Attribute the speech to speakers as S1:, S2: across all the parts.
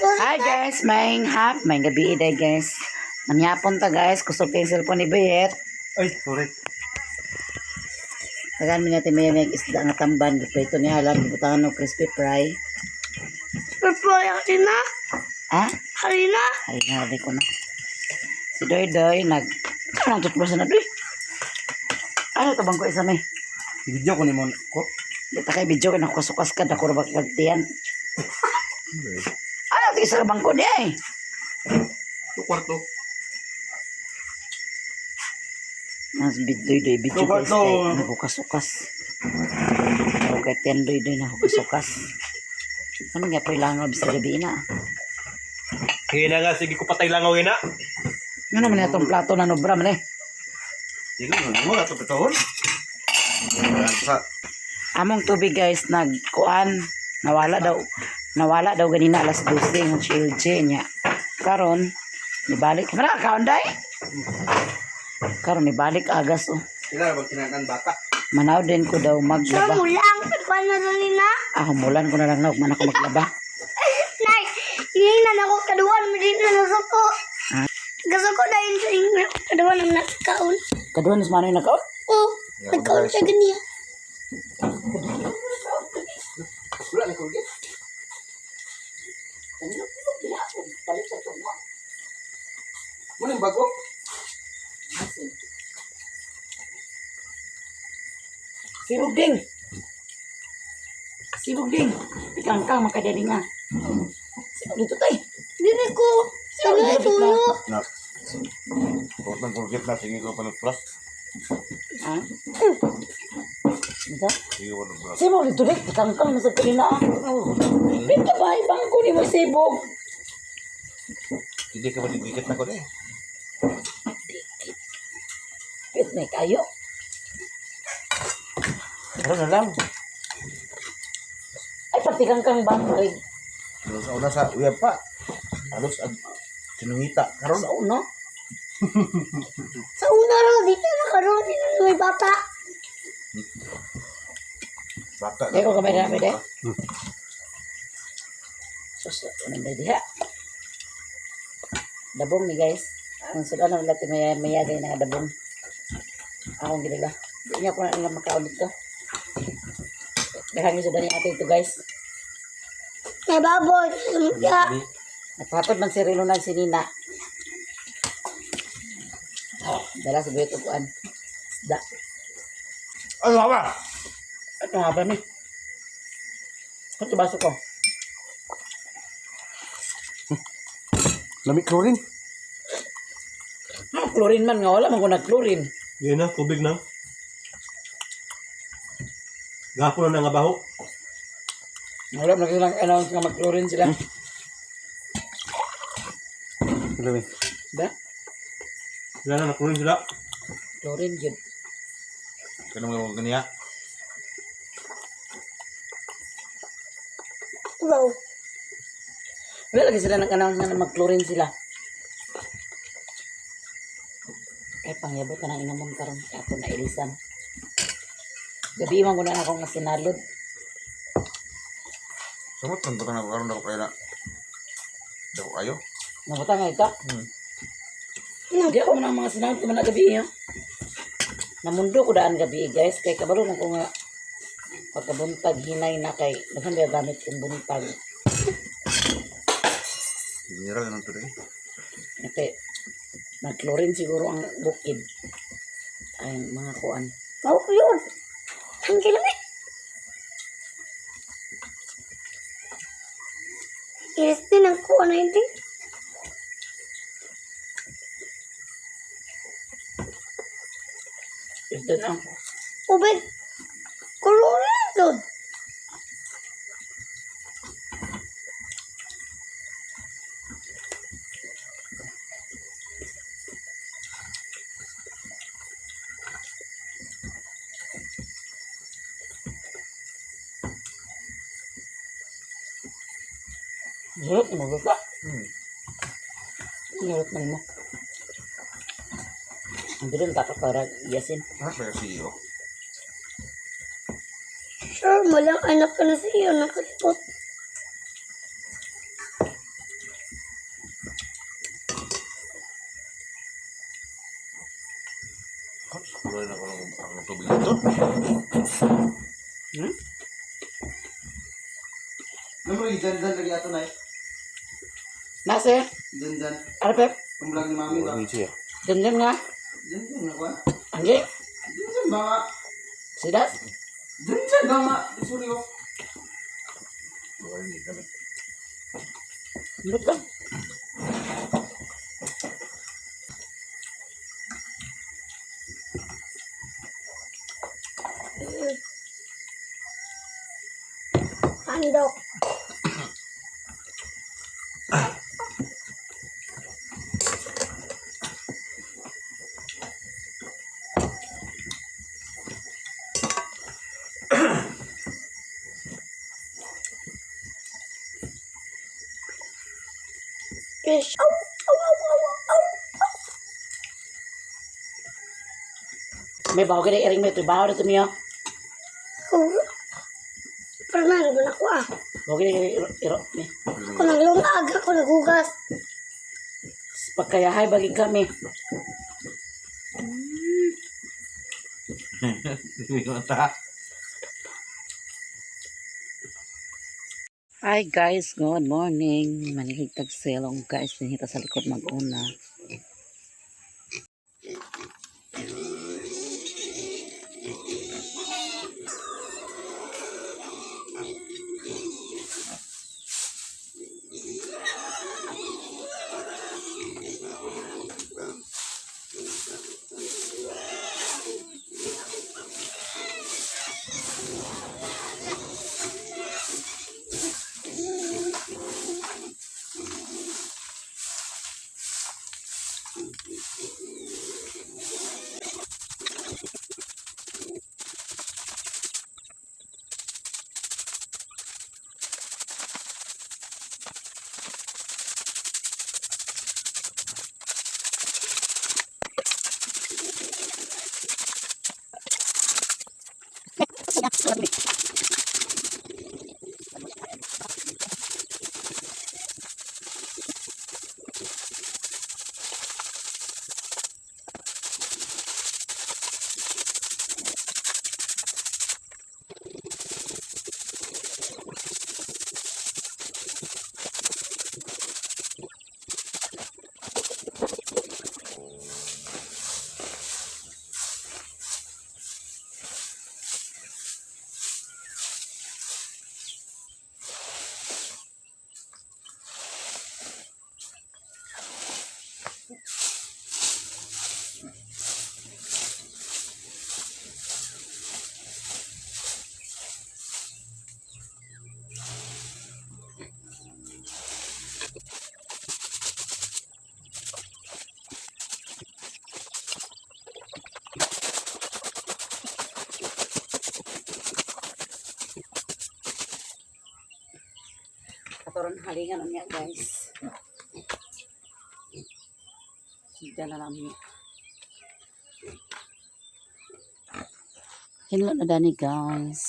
S1: Hi guys, may gabi day guys. Manyapon ta guys, kusog kayong cellphone ni Bayet.
S2: Ay, sorry.
S1: Tagan mi natin may isda nga tamban, giprito niya alam, gibutangan ng crispy fry.
S3: Purple harina?
S1: Ha?
S3: Harina?
S1: Ay, nari ko na. Si Doy Doy, anong tutbasa na Doy? Ano ito bang ko isa may?
S2: Video ko ni mo ko.
S1: Dito kay video ka na kasukas ka, dako ba kagtiyan? Ano ito isa ka bangko niya eh?
S2: Ito kwarto.
S1: Mas Doy Doy, video guys kay nagukasukas. Ano kay tiyan Doy Doy nagukasukas. Ano nga po ilangaw sa gabi na?
S2: Sige na nga, sige ko patay langaw na.
S1: Ano naman itong plato na nobra man eh?
S2: Sige mo ato pitohon. Sa
S1: Among tubig guys nagkuan nawala daw ganina alas 12 ng LG niya. Karon nibalik mara kaon day. Karon nibalik agas oh.
S2: sila bang kinakan bata.
S1: Manaw din ko daw maglaba.
S3: Mulang. Paano rin na?
S1: Mulan ko na lang man ako maglaba.
S3: Nay, hingin na ako kaduan mo din na nasuko. Gusto ko dahil sa hingin kaduan ang nakaon.
S1: Kaduhan is manoy nakaon?
S3: Oh, nagkaon siya ganiya.
S2: Wala ni kulgit. Muna yung bago.
S1: Sibog ding. Sibog ding. Ikang-kang makadali nga. Sibog dito tay.
S3: Dili ko. Sino itulo?
S2: Nak. Kung ng kulgit na, sige ko pa ng plus.
S1: Ha? Ito?
S2: Sige ko ng plus.
S1: Sibog dito rin. Ikang-kang nasa kanina. Dito ba? Ibang ko ni mo sibog.
S2: Hindi ka ba didikit na ko na eh.
S1: Pit na kayo.
S2: Ano na lang.
S1: Ay, pati kang bangkay.
S2: Sa una sa uyab pa. Halos sinungita. Karon
S1: Sa uno.
S3: Sa una raw, dito na karoon. Dito na may bata.
S2: bata.
S1: Deko kamay na pwede. Sus, unang na diha. Dabong ni guys. Ang sudan na natin mayagay na dabong. Akong ginila. Hindi niya ko na lang makaulit ko. Dahil yung sudan ni ate ito guys.
S3: May baboy. Lumpia.
S1: Nagpatod man si Rilo ng sinina. Dala sa buhay tupuan. Isda.
S2: Ano ba?
S1: Ito nga ba ni? Ito baso ko.
S2: Lamig ko rin.
S1: Chlorine man nga. Wala man ko nag-chlorine.
S4: Yan na, tubig na. Gapon na nga baho.
S1: Wala man silang announce nga mag-chlorine sila.
S2: Lamig.
S1: Ba?
S4: Yan na, nakunin sila.
S1: Chlorine yun.
S2: Kanong mga ganiya.
S3: Wow.
S1: Wala lagi sila nag-announce nga na mag-chlorine sila. Ay, pangyabot ka ng inamon karon ako na ilisan. Gabi man ko na akong sinalod.
S2: Samot man ba na karon daw kayo na. Daw kayo.
S1: Nabuta nga ito. Hindi ako man ang mga sinalod ko man na gabi yun. Namundo ko daan gabi guys. Kay kabalo man ko nga pagkabuntag hinay na kay naghan ba gamit kong buntag.
S2: General na to eh.
S1: Kasi nag-chlorine siguro ang bukid. Ay, mga kuan.
S3: Mau ko yun. Ang kilamit. Iris din ang kuha na hindi.
S1: Ito na.
S3: Ubed. Kulula doon.
S1: Hirap mo ba? Hirap mo. Ang bilin takot para yasin.
S2: Ano ba yung CEO?
S3: Sure, malang anak ka na sa iyo. Nakalipot.
S2: Wala na ko ang tubig dito. Ano mo yung dandan lagi ato na eh?
S1: Nasa?
S2: Dandan.
S1: Ano, Pep?
S2: Ang vlog ni Mami ba?
S1: Ganyan nga.
S2: Dandan na ko ah.
S1: Hindi.
S2: Dandan ba nga?
S1: Sidas?
S2: Dandan ba nga? Sorry ko. Wala ni damit.
S1: Lut lang.
S3: Handok. Fish. Ow, ow, ow, ow, ow, ow.
S1: May bago ka na iring mo ito. Bago na ito miyo.
S3: Oh. Parang naroon ako ah.
S1: Bago ka na iro.
S3: Ako naglungag, ako naghugas.
S1: Pagkayahay baging kami. Hi guys, good morning. Manihigtag silong guys. Pinita sa likod mag-una. Katoron halingan niya guys. Sida na lang niya. Hinlo na dani guys.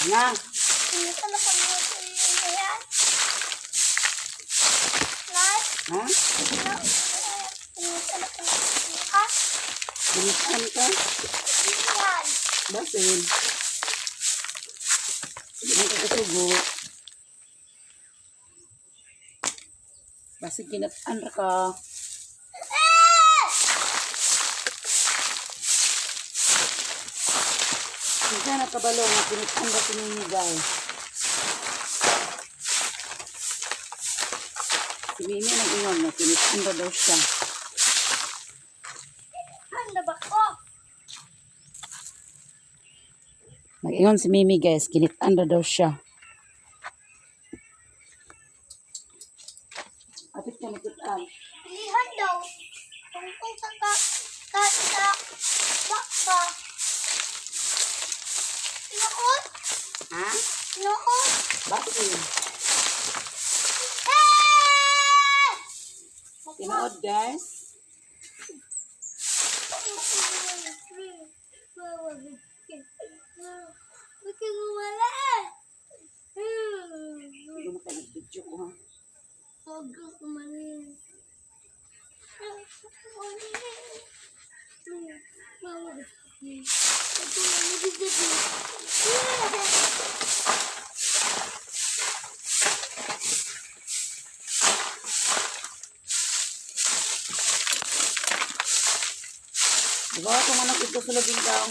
S1: Na,
S3: Dito na kami sa yan. Light.
S1: ha?
S3: Dito na kami sa
S1: Pinisan ka?
S3: yan.
S1: Basin. Hindi mo ka kasugo. Basin kinatan ra ka. Hindi na kabalo nga kinatan ra pinimigay. Si Mimi nag-ingon na kinatan ra daw siya.
S3: Ano ba ko?
S1: Nag-ingon si Mimi guys, kinitan ra daw siya. Apit ka nakitaan.
S3: Pilihan daw. Tungkol sa baka. Inoon?
S1: Ha?
S3: Inoon?
S1: Bakit?
S3: Eh!
S1: Tinood, guys.
S3: Bikin wala.
S1: Hindi mo tayo video ko, ha?
S3: Huwag kang umalis.
S1: Diba, kung ano ito sa labing daw.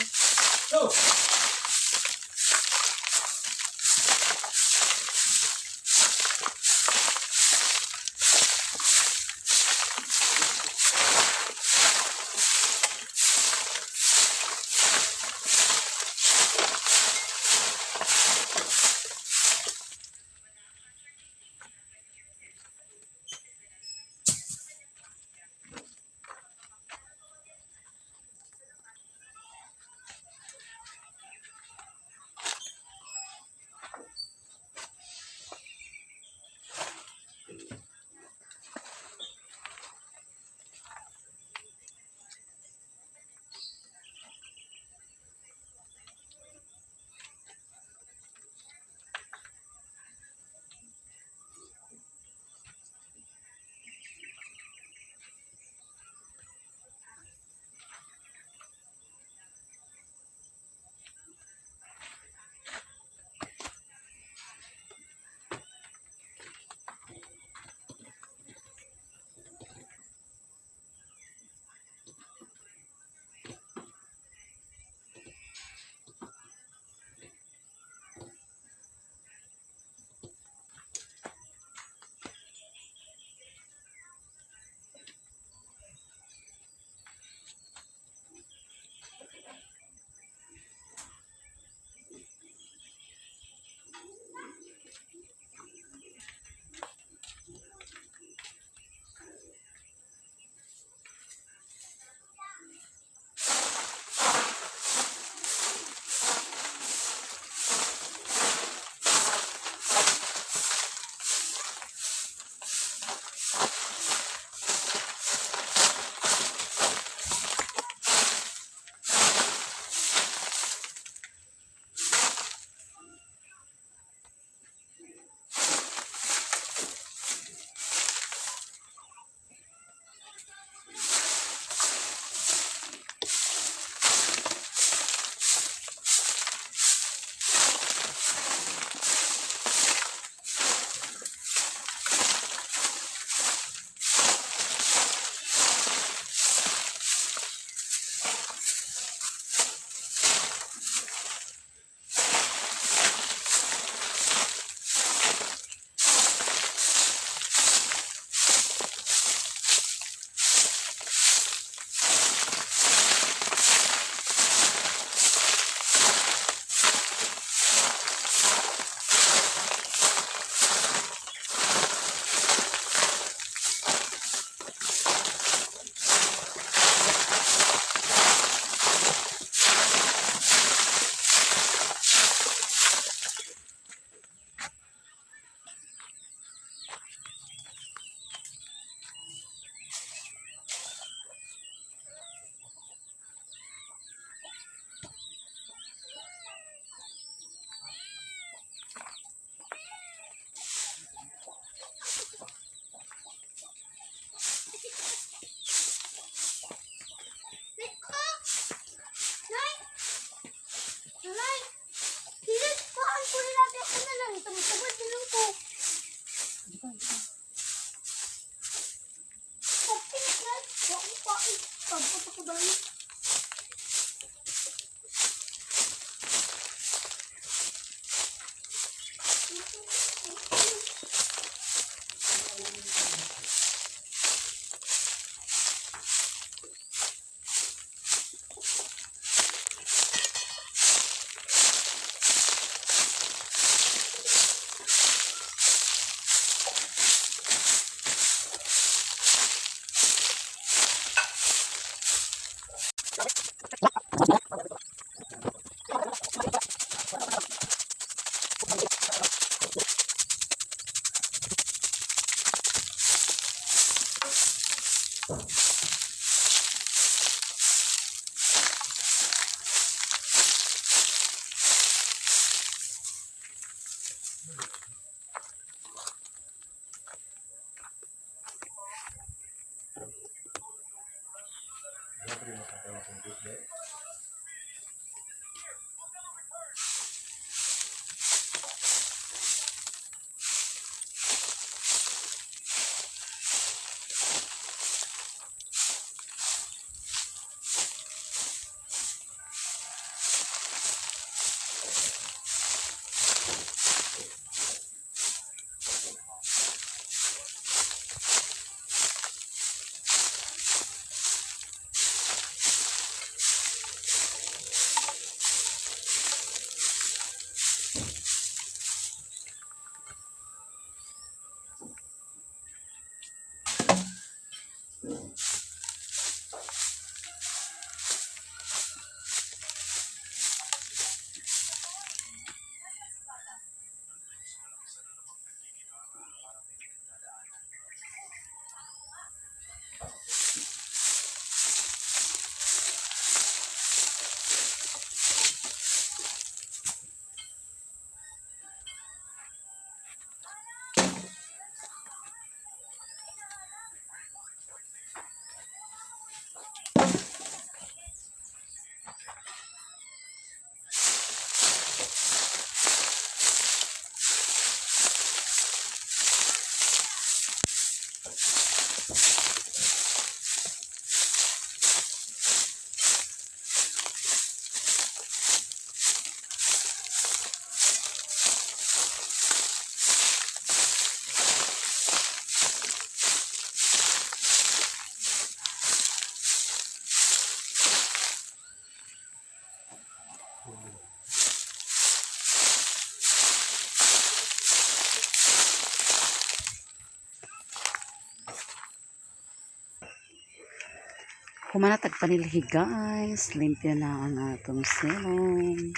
S1: Humanatag panilhi guys, limpyo na ang atong silong.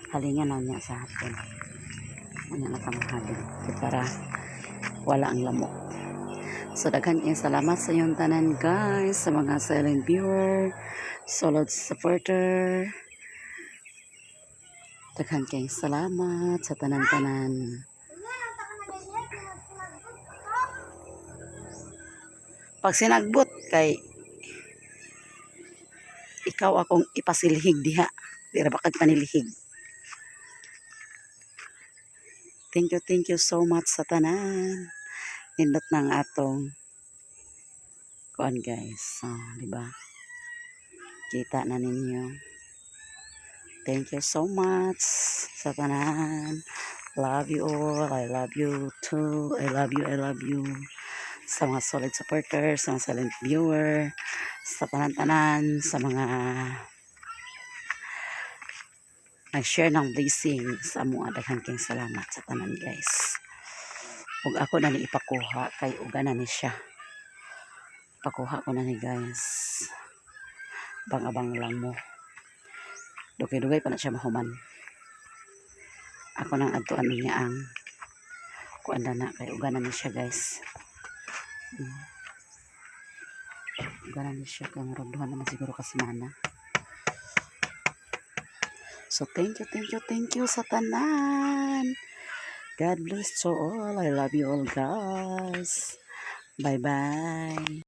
S1: Halingan na niya sa hapon. Ano na kamahali para wala ang lamok. So daghan kayong salamat sa inyong tanan guys, sa mga silent viewer, solid supporter. Daghan kayong salamat sa tanan-tanan. Pag sinagbot kay ikaw akong ipasilhig diha, dira ba kag panilihig. Thank you so much sa tanan. Nindot ng atong kuan guys. Di ba? Kita na ninyo. Thank you so much sa tanan. Love you all. I love you too. I love you. Sa mga solid supporters, sa mga silent viewer, sa tanan-tanan, sa mga nag-share ng blessing sa mga daghan kayong salamat sa tanan guys. Ug ako na ni ipakuha kay uga na ni siya. Pakuha ko na ni guys. Bang-abang lang mo. Dugay-dugay pa na siya mahuman. Ako nang adtuan niya ang kuan na kay uga na ni siya guys. Garan siya kang roduhan naman siguro kasi mana. So thank you sa tanan. God bless to all. I love you all guys. Bye bye.